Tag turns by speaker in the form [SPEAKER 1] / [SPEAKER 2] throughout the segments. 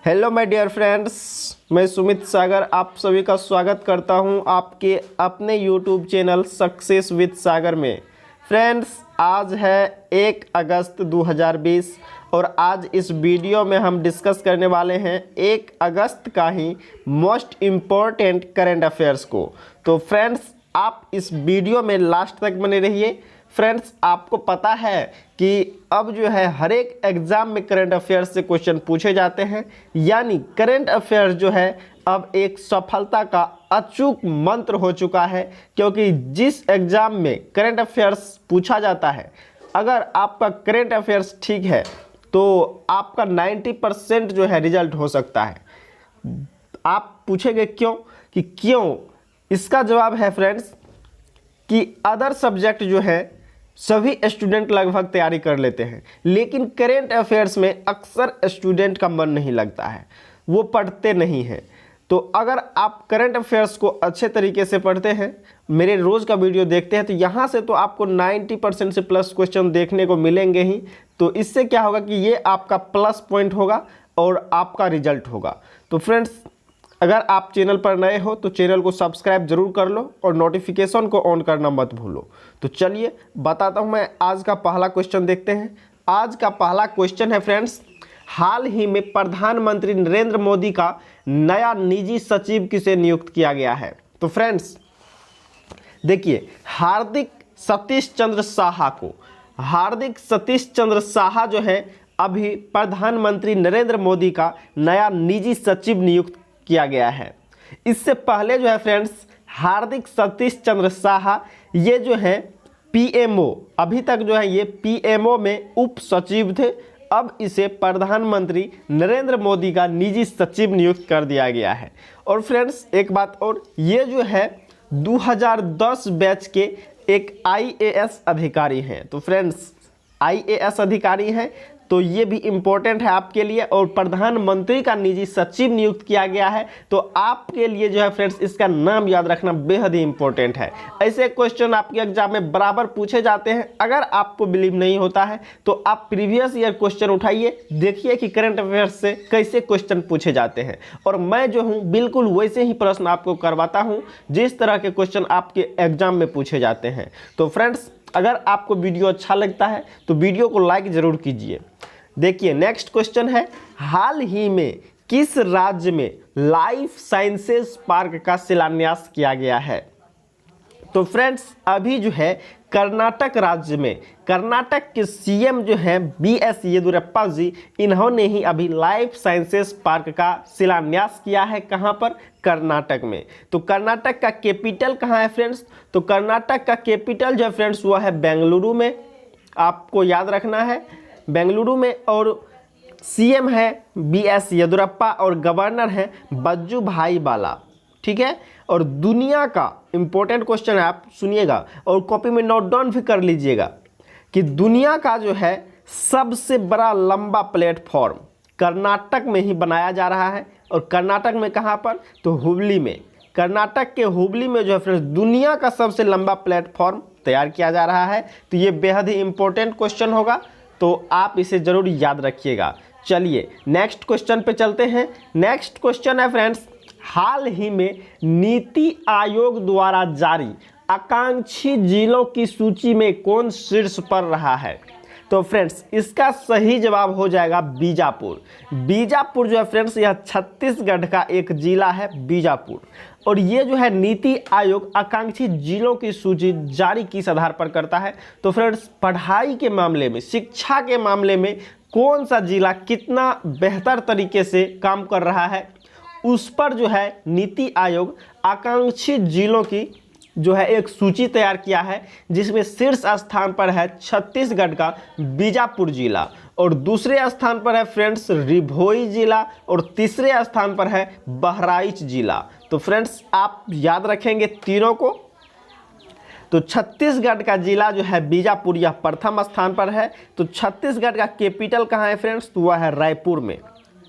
[SPEAKER 1] Hello my dear friends, मैं सुमित सागर आप सभी का स्वागत करता हूं आपके अपने यूट्यूब चैनल सक्सेस विद सागर में। फ्रेंड्स, आज है 1 अगस्त 2020 और आज इस वीडियो में हम डिस्कस करने वाले हैं 1 अगस्त का ही मोस्ट इम्पॉर्टेंट करंट अफेयर्स को। तो फ्रेंड्स, आप इस वीडियो में लास्ट तक बने रहिए। फ्रेंड्स, आपको पता है कि अब जो है हर एक एग्ज़ाम में करंट अफेयर्स से क्वेश्चन पूछे जाते हैं, यानी करंट अफेयर्स जो है अब एक सफलता का अचूक मंत्र हो चुका है। क्योंकि जिस एग्ज़ाम में करंट अफेयर्स पूछा जाता है, अगर आपका करंट अफेयर्स ठीक है तो आपका 90% जो है रिजल्ट हो सकता है। आप पूछेंगे क्यों? इसका जवाब है फ्रेंड्स कि अदर सब्जेक्ट जो है सभी स्टूडेंट लगभग तैयारी कर लेते हैं, लेकिन करेंट अफेयर्स में अक्सर स्टूडेंट का मन नहीं लगता है, वो पढ़ते नहीं हैं। तो अगर आप करंट अफेयर्स को अच्छे तरीके से पढ़ते हैं, मेरे रोज़ का वीडियो देखते हैं, तो यहाँ से तो आपको 90% से प्लस क्वेश्चन देखने को मिलेंगे ही। तो इससे क्या होगा कि ये आपका प्लस पॉइंट होगा और आपका रिजल्ट होगा। तो फ्रेंड्स, अगर आप चैनल पर नए हो तो चैनल को सब्सक्राइब जरूर कर लो और नोटिफिकेशन को ऑन करना मत भूलो। तो चलिए बताता हूँ, मैं आज का पहला क्वेश्चन देखते हैं। आज का पहला क्वेश्चन है फ्रेंड्स, हाल ही में प्रधानमंत्री नरेंद्र मोदी का नया निजी सचिव किसे नियुक्त किया गया है? तो फ्रेंड्स देखिए, हार्दिक सतीश चंद्र साहा जो है अभी प्रधानमंत्री नरेंद्र मोदी का नया निजी सचिव नियुक्त किया गया है। इससे पहले जो है फ्रेंड्स, हार्दिक सतीश चंद्र साहा ये जो है पीएमओ, अभी तक जो है ये पीएमओ में उप सचिव थे। अब इसे प्रधानमंत्री नरेंद्र मोदी का निजी सचिव नियुक्त कर दिया गया है। और फ्रेंड्स एक बात और, ये जो है 2010 बैच के एक आईएएस अधिकारी हैं। तो फ्रेंड्स आईएएस अधिकारी हैं तो ये भी इम्पोर्टेंट है आपके लिए। और प्रधानमंत्री का निजी सचिव नियुक्त किया गया है, तो आपके लिए जो है फ्रेंड्स इसका नाम याद रखना बेहद ही इम्पोर्टेंट है। ऐसे क्वेश्चन आपके एग्जाम में बराबर पूछे जाते हैं। अगर आपको बिलीव नहीं होता है तो आप प्रीवियस ईयर क्वेश्चन उठाइए, देखिए कि करंट अफेयर्स से कैसे क्वेश्चन पूछे जाते हैं। और मैं जो हूँ बिल्कुल वैसे ही प्रश्न आपको करवाता हूँ जिस तरह के क्वेश्चन आपके एग्जाम में पूछे जाते हैं। तो फ्रेंड्स, अगर आपको वीडियो अच्छा लगता है तो वीडियो को लाइक ज़रूर कीजिए। देखिए नेक्स्ट क्वेश्चन है, हाल ही में किस राज्य में लाइफ साइंसेज पार्क का शिलान्यास किया गया है? तो फ्रेंड्स अभी जो है कर्नाटक राज्य में, कर्नाटक के सीएम जो हैं बीएस येदियुरप्पा जी, इन्होंने ही अभी लाइफ साइंसेज पार्क का शिलान्यास किया है। कहाँ पर? कर्नाटक में। तो कर्नाटक का कैपिटल कहाँ है फ्रेंड्स? तो कर्नाटक का कैपिटल जो है फ्रेंड्स वो है बेंगलुरु में, आपको याद रखना है, बेंगलुरु में। और सीएम है बीएस येदियुरप्पा और गवर्नर है वजुभाई वाला, ठीक है। और दुनिया का इंपॉर्टेंट क्वेश्चन है, आप सुनिएगा और कॉपी में नोट डाउन भी कर लीजिएगा कि दुनिया का जो है सबसे बड़ा लंबा प्लेटफॉर्म कर्नाटक में ही बनाया जा रहा है। और कर्नाटक में कहाँ पर? तो हुबली में। कर्नाटक के हुबली में जो है फ्रेंड्स दुनिया का सबसे लंबा प्लेटफॉर्म तैयार किया जा रहा है। तो ये बेहद ही इंपॉर्टेंट क्वेश्चन होगा, तो आप इसे जरूर याद रखिएगा। चलिए नेक्स्ट क्वेश्चन पे चलते हैं। नेक्स्ट क्वेश्चन है फ्रेंड्स, हाल ही में नीति आयोग द्वारा जारी आकांक्षी जिलों की सूची में कौन शीर्ष पर रहा है? तो फ्रेंड्स इसका सही जवाब हो जाएगा बीजापुर। बीजापुर जो है फ्रेंड्स यह छत्तीसगढ़ का एक जिला है बीजापुर। और ये जो है नीति आयोग आकांक्षी जिलों की सूची जारी किस आधार पर करता है? तो फ्रेंड्स पढ़ाई के मामले में, शिक्षा के मामले में कौन सा जिला कितना बेहतर तरीके से काम कर रहा है, उस पर जो है नीति आयोग आकांक्षी जिलों की जो है एक सूची तैयार किया है, जिसमें शीर्ष स्थान पर है छत्तीसगढ़ का बीजापुर जिला, और दूसरे स्थान पर है फ्रेंड्स रिभोई जिला, और तीसरे स्थान पर है बहराइच जिला। तो फ्रेंड्स आप याद रखेंगे तीनों को। तो छत्तीसगढ़ का जिला जो है बीजापुर, यह प्रथम स्थान पर है। तो छत्तीसगढ़ का कैपिटल कहाँ है फ्रेंड्स? तो वह है रायपुर में।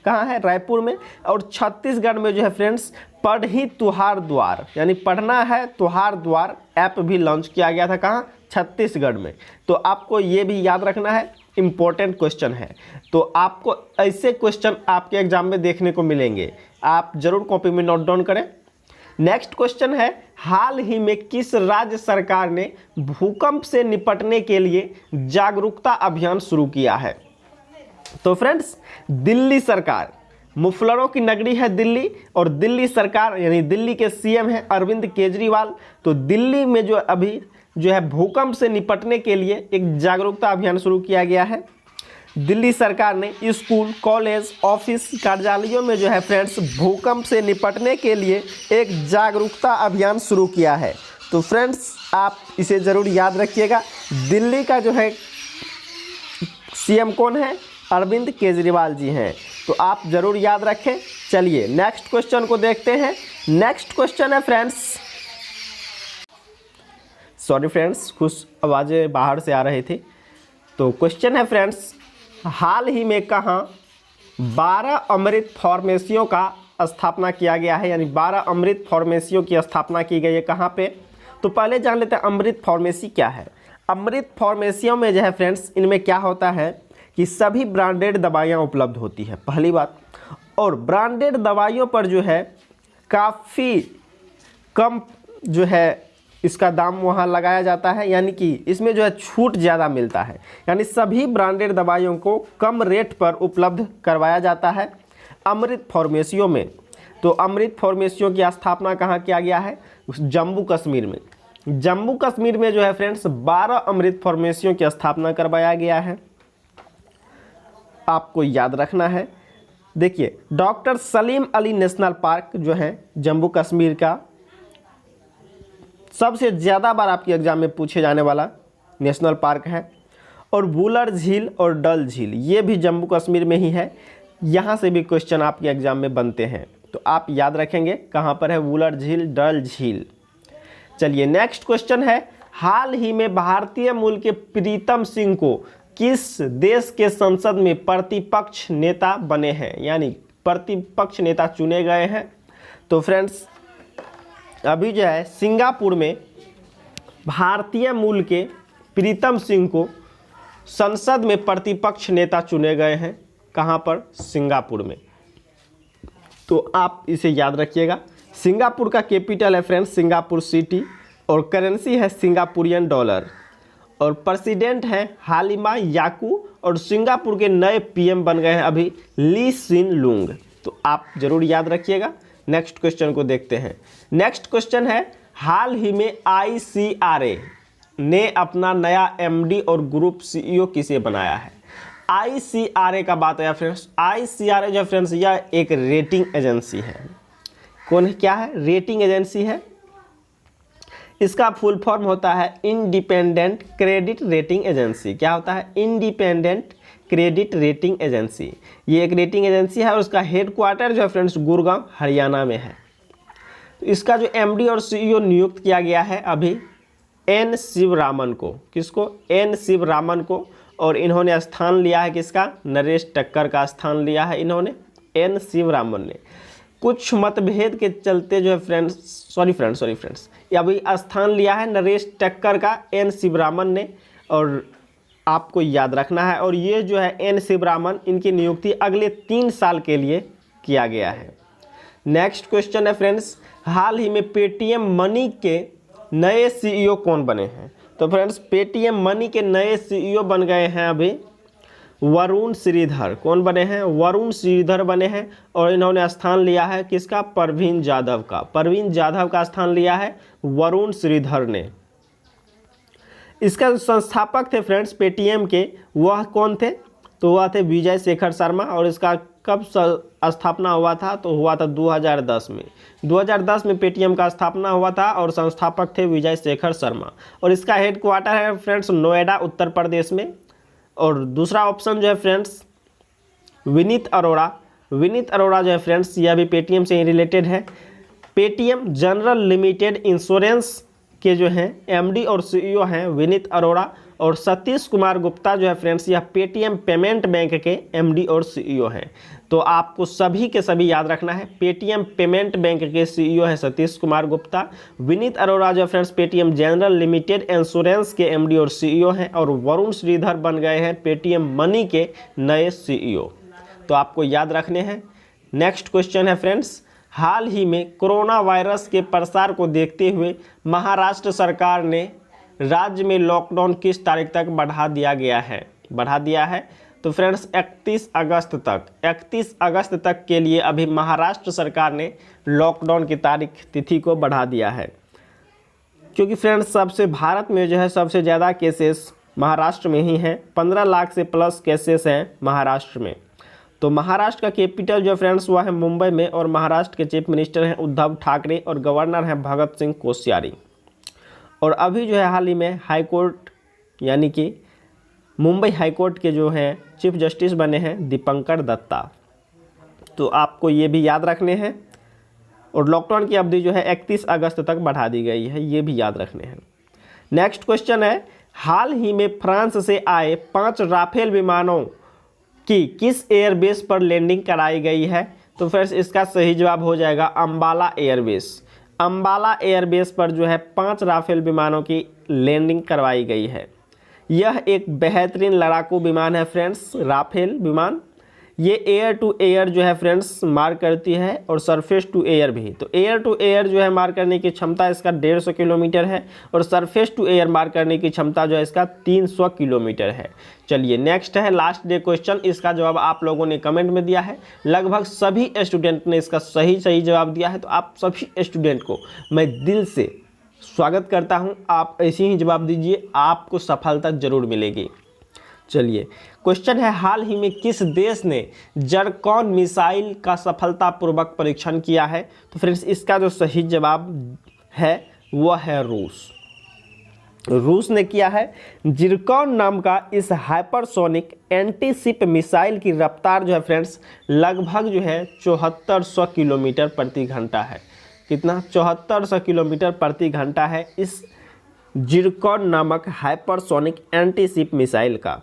[SPEAKER 1] कहाँ है? रायपुर में। और छत्तीसगढ़ में जो है फ्रेंड्स पढ़ी तुहार द्वार, यानी पढ़ना है तुहार द्वार ऐप भी लॉन्च किया गया था। कहाँ? छत्तीसगढ़ में। तो आपको ये भी याद रखना है इम्पोर्टेंट क्वेश्चन है। तो आपको ऐसे क्वेश्चन आपके एग्जाम में देखने को मिलेंगे, आप जरूर कॉपी में नोट डाउन करें। नेक्स्ट क्वेश्चन है, हाल ही में किस राज्य सरकार ने भूकंप से निपटने के लिए जागरूकता अभियान शुरू किया है? तो फ्रेंड्स, दिल्ली सरकार, मुफलरों की नगरी है दिल्ली, और दिल्ली सरकार यानी दिल्ली के सीएम हैं अरविंद केजरीवाल। तो दिल्ली में जो अभी जो है भूकंप से निपटने के लिए एक जागरूकता अभियान शुरू किया गया है। दिल्ली सरकार ने स्कूल, कॉलेज, ऑफिस, कार्यालयों में जो है फ्रेंड्स भूकंप से निपटने के लिए एक जागरूकता अभियान शुरू किया है। तो फ्रेंड्स, आप इसे ज़रूर याद रखिएगा। दिल्ली का जो है सीएम कौन है? अरविंद केजरीवाल जी हैं। तो आप ज़रूर याद रखें। चलिए नेक्स्ट क्वेश्चन को देखते हैं। नेक्स्ट क्वेश्चन है फ्रेंड्स, सॉरी फ्रेंड्स, कुछ आवाज़ें बाहर से आ रही थी। तो क्वेश्चन है फ्रेंड्स, हाल ही में कहाँ 12 अमृत फार्मेसियों का स्थापना किया गया है, यानी 12 अमृत फार्मेसियों की स्थापना की गई है कहाँ पे? तो पहले जान लेते हैं अमृत फार्मेसी क्या है। अमृत फार्मेसियों में जो है फ्रेंड्स, इनमें क्या होता है कि सभी ब्रांडेड दवाइयाँ उपलब्ध होती है, पहली बात। और ब्रांडेड दवाइयों पर जो है काफ़ी कम जो है इसका दाम वहाँ लगाया जाता है, यानी कि इसमें जो है छूट ज़्यादा मिलता है, यानी सभी ब्रांडेड दवाइयों को कम रेट पर उपलब्ध करवाया जाता है अमृत फार्मेसियों में। तो अमृत फार्मेसियों की स्थापना कहाँ किया गया है? जम्मू कश्मीर में। जम्मू कश्मीर में जो है फ्रेंड्स 12 अमृत फार्मेसियों की स्थापना करवाया गया है, आपको याद रखना है। देखिए, doctor Salim Ali national park जो है जम्मू कश्मीर का सबसे ज़्यादा बार आपके एग्जाम में पूछे जाने वाला नेशनल पार्क है। और वुलर झील और डल झील ये भी जम्मू कश्मीर में ही है, यहाँ से भी क्वेश्चन आपके एग्जाम में बनते हैं। तो आप याद रखेंगे कहाँ पर है वुलर झील, डल झील। चलिए नेक्स्ट क्वेश्चन है, हाल ही में भारतीय मूल के प्रीतम सिंह को किस देश के संसद में प्रतिपक्ष नेता बने हैं, यानी प्रतिपक्ष नेता चुने गए हैं? तो फ्रेंड्स, अभी जो है सिंगापुर में भारतीय मूल के प्रीतम सिंह को संसद में प्रतिपक्ष नेता चुने गए हैं। कहाँ पर? सिंगापुर में। तो आप इसे याद रखिएगा। सिंगापुर का कैपिटल है फ्रेंड्स सिंगापुर सिटी, और करेंसी है सिंगापुरियन डॉलर, और प्रेसिडेंट हैं हालिमा याकू, और सिंगापुर के नए पीएम बन गए हैं अभी ली सिन लुंग। तो आप जरूर याद रखिएगा। नेक्स्ट क्वेश्चन को देखते हैं। नेक्स्ट क्वेश्चन है, हाल ही में ICRA ने अपना नया MD और ग्रुप CEO किसे बनाया है? ICRA का बात है फ्रेंड्स। ICRA जो फ्रेंड्स यह एक रेटिंग एजेंसी है। कौन है? क्या है? रेटिंग एजेंसी है। इसका फुल फॉर्म होता है इंडिपेंडेंट क्रेडिट रेटिंग एजेंसी। क्या होता है? Independent credit rating agency. ये एक रेटिंग एजेंसी है और उसका हेडक्वार्टर जो है फ्रेंड्स गुड़गांव हरियाणा में है। तो इसका जो MD और CEO नियुक्त किया गया है अभी N शिवरामन को। किसको? N शिवरामन को। और इन्होंने स्थान लिया है किसका? नरेश टक्कर का स्थान लिया है इन्होंने, N शिवरामन ने। कुछ मतभेद के चलते जो है फ्रेंड्स, सॉरी फ्रेंड्स, ये अभी स्थान लिया है नरेश टक्कर का N शिवरामन ने, और आपको याद रखना है। और ये जो है N शिवरामन, इनकी नियुक्ति अगले 3 साल के लिए किया गया है। नेक्स्ट क्वेश्चन है फ्रेंड्स, हाल ही में पेटीएम मनी के नए CEO कौन बने हैं? तो फ्रेंड्स, पेटीएम मनी के नए CEO बन गए हैं अभी वरुण श्रीधर। कौन बने हैं? वरुण श्रीधर बने हैं। और इन्होंने स्थान लिया है किसका? परवीन जाधव का। परवीन जाधव का स्थान लिया है वरुण श्रीधर ने। इसका जो संस्थापक थे फ्रेंड्स पेटीएम के, वह कौन थे? तो वह थे विजय शेखर शर्मा। और इसका कब स्थापना हुआ था? तो हुआ था 2010 में। 2010 में पेटीएम का स्थापना हुआ था और संस्थापक थे विजय शेखर शर्मा। और इसका हेडक्वार्टर है फ्रेंड्स नोएडा उत्तर प्रदेश में। और दूसरा ऑप्शन जो है फ्रेंड्स विनीत अरोड़ा। विनीत अरोड़ा जो है फ्रेंड्स यह भी पेटीएम से ही रिलेटेड है। पेटीएम जनरल लिमिटेड इंश्योरेंस के जो हैं MD और CEO हैं विनीत अरोड़ा। और सतीश कुमार गुप्ता जो है फ्रेंड्स यह पेटीएम पेमेंट बैंक के MD और CEO हैं। तो आपको सभी के सभी याद रखना है। पेटीएम पेमेंट बैंक के सीईओ है सतीश कुमार गुप्ता। विनीत अरोड़ा जो friends Paytm general limited insurance के एमडी और सीईओ हैं, और वरुण श्रीधर बन गए हैं पेटीएम मनी के नए सीईओ। तो आपको याद रखने हैं। नेक्स्ट क्वेश्चन है फ्रेंड्स, हाल ही में कोरोना वायरस के प्रसार को देखते हुए महाराष्ट्र सरकार ने राज्य में लॉकडाउन किस तारीख तक बढ़ा दिया है? तो फ्रेंड्स 31 अगस्त तक के लिए अभी महाराष्ट्र सरकार ने लॉकडाउन की तिथि को बढ़ा दिया है, क्योंकि फ्रेंड्स सबसे भारत में जो है सबसे ज़्यादा केसेस महाराष्ट्र में ही हैं। 15 लाख से प्लस केसेस हैं महाराष्ट्र में। तो महाराष्ट्र का कैपिटल जो फ्रेंड्स हुआ है मुंबई में, और महाराष्ट्र के चीफ मिनिस्टर हैं उद्धव ठाकरे और गवर्नर हैं भगत सिंह कोश्यारी। और अभी जो है हाल ही में हाई कोर्ट यानी कि मुंबई हाई कोर्ट के जो हैं चीफ जस्टिस बने हैं दीपंकर दत्ता। तो आपको ये भी याद रखने हैं। और लॉकडाउन की अवधि जो है 31 अगस्त तक बढ़ा दी गई है, ये भी याद रखने हैं। नेक्स्ट क्वेश्चन है, हाल ही में फ्रांस से आए 5 राफेल विमानों की किस एयरबेस पर लैंडिंग कराई गई है? तो फ्रेंड्स इसका सही जवाब हो जाएगा अम्बाला एयरबेस। अम्बाला एयरबेस पर जो है 5 राफेल विमानों की लैंडिंग करवाई गई है। यह एक बेहतरीन लड़ाकू विमान है फ्रेंड्स, राफेल विमान। ये एयर टू एयर जो है फ्रेंड्स मार करती है, और सरफेस टू एयर भी। तो एयर टू एयर जो है मार करने की क्षमता इसका 150 किलोमीटर है, और सरफेस टू एयर मार करने की क्षमता जो है इसका 300 किलोमीटर है। चलिए नेक्स्ट है लास्ट डे क्वेश्चन। इसका जवाब आप लोगों ने कमेंट में दिया है, लगभग सभी स्टूडेंट ने इसका सही जवाब दिया है। तो आप सभी स्टूडेंट को मैं दिल से स्वागत करता हूं। आप ऐसे ही जवाब दीजिए, आपको सफलता जरूर मिलेगी। चलिए क्वेश्चन है, हाल ही में किस देश ने जरकॉन मिसाइल का सफलतापूर्वक परीक्षण किया है? तो फ्रेंड्स इसका जो सही जवाब है वह है रूस ने किया है। जिरकॉन नाम का इस हाइपरसोनिक एंटी शिप मिसाइल की रफ्तार जो है फ्रेंड्स लगभग जो है 7400 किलोमीटर प्रति घंटा है। कितना? 7400 किलोमीटर प्रति घंटा है इस जिरकॉन नामक हाइपरसोनिक एंटी शिप मिसाइल का।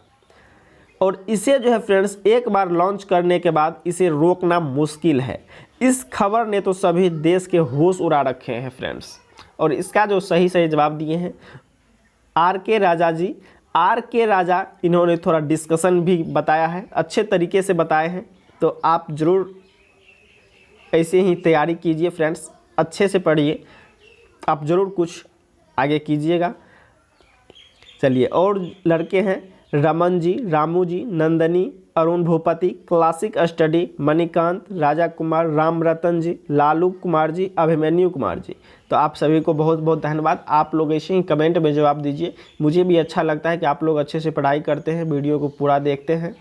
[SPEAKER 1] और इसे जो है फ्रेंड्स एक बार लॉन्च करने के बाद इसे रोकना मुश्किल है। इस खबर ने तो सभी देश के होश उड़ा रखे हैं फ्रेंड्स। और इसका जो सही जवाब दिए हैं आर.के. राजा जी। आर.के. राजा इन्होंने थोड़ा डिस्कशन भी बताया है, अच्छे तरीके से बताए हैं। तो आप ज़रूर ऐसे ही तैयारी कीजिए फ्रेंड्स, अच्छे से पढ़िए, आप ज़रूर कुछ आगे कीजिएगा। चलिए और लड़के हैं रमन जी, रामू जी, नंदनी, अरुण भूपति, क्लासिक स्टडी, मणिकांत, राजा कुमार, राम रतन जी, लालू कुमार जी, अभिमन्यु कुमार जी। तो आप सभी को बहुत बहुत धन्यवाद। आप लोग ऐसे ही कमेंट में जवाब दीजिए। मुझे भी अच्छा लगता है कि आप लोग अच्छे से पढ़ाई करते हैं, वीडियो को पूरा देखते हैं,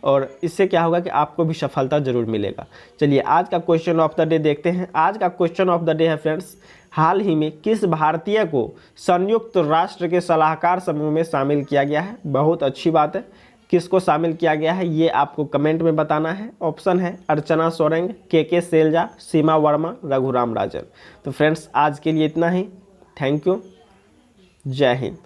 [SPEAKER 1] और इससे क्या होगा कि आपको भी सफलता जरूर मिलेगा। चलिए आज का क्वेश्चन ऑफ द डे देखते हैं। आज का क्वेश्चन ऑफ द डे है फ्रेंड्स, हाल ही में किस भारतीय को संयुक्त राष्ट्र के सलाहकार समूह में शामिल किया गया है? बहुत अच्छी बात है, किसको शामिल किया गया है ये आपको कमेंट में बताना है। ऑप्शन है अर्चना सोरेंग, के सैलजा, सीमा वर्मा, रघुराम राजन। तो फ्रेंड्स आज के लिए इतना ही। थैंक यू, जय हिंद।